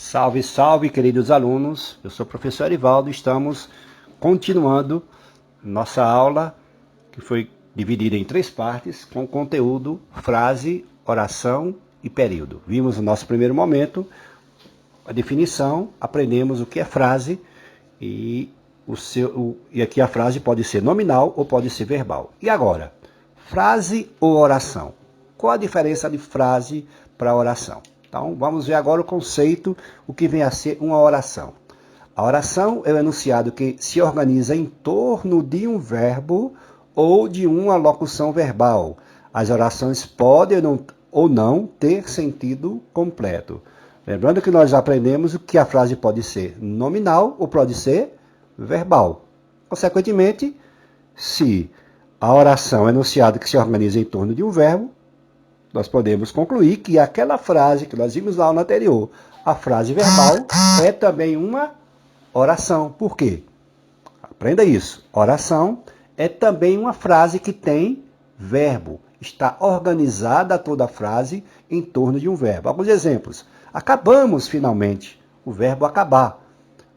Salve, salve, queridos alunos. Eu sou o professor Arivaldo. Estamos continuando nossa aula, que foi dividida em 3 partes, com o conteúdo frase, oração e período. Vimos no nosso primeiro momento a definição, aprendemos o que é frase e aqui a frase pode ser nominal ou pode ser verbal. E agora, frase ou oração? Qual a diferença de frase para oração? Então, vamos ver agora o conceito, o que vem a ser uma oração. A oração é o enunciado que se organiza em torno de um verbo ou de uma locução verbal. As orações podem ou não ter sentido completo. Lembrando que nós aprendemos que a frase pode ser nominal ou pode ser verbal. Consequentemente, se a oração é enunciado que se organiza em torno de um verbo, nós podemos concluir que aquela frase que nós vimos lá no anterior, a frase verbal, é também uma oração. Por quê? Aprenda isso. Oração é também uma frase que tem verbo. Está organizada toda a frase em torno de um verbo. Alguns exemplos. Acabamos finalmente. O verbo acabar.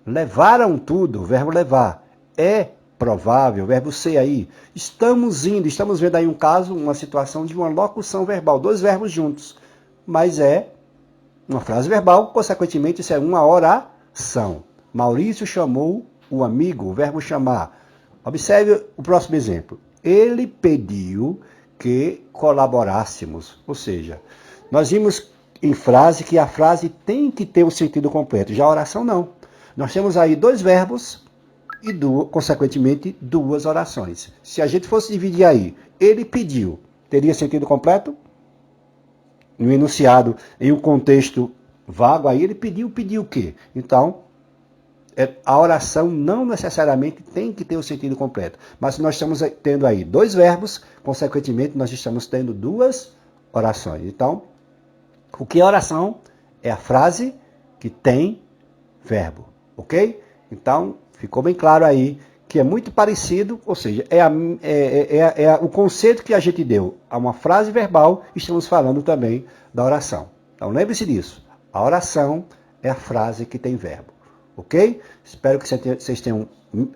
Levaram tudo. O verbo levar. É provável, verbo ser aí. Estamos indo, estamos vendo aí um caso, uma situação de uma locução verbal, 2 verbos juntos. Mas é uma frase verbal, consequentemente isso é uma oração. Maurício chamou o amigo, o verbo chamar. Observe o próximo exemplo. Ele pediu que colaborássemos. Ou seja, nós vimos em frase que a frase tem que ter o sentido completo. Já a oração não. Nós temos aí 2 verbos e, consequentemente, 2 orações. Se a gente fosse dividir aí, ele pediu, teria sentido completo? No enunciado, em um contexto vago aí, ele pediu o quê? Então, a oração não necessariamente tem que ter o sentido completo. Mas nós estamos tendo aí 2 verbos, consequentemente, nós estamos tendo 2 orações. Então, o que é oração? É a frase que tem verbo, ok? Então, ficou bem claro aí que é muito parecido, ou seja, o conceito que a gente deu a uma frase verbal, estamos falando também da oração. Então, lembre-se disso. A oração é a frase que tem verbo, ok? Espero que vocês tenham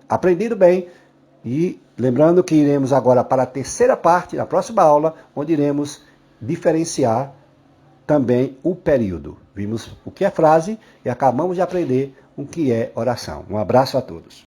aprendido bem e lembrando que iremos agora para a terceira parte, na próxima aula, onde iremos diferenciar também o período. Vimos o que é frase e acabamos de aprender o que é oração. Um abraço a todos.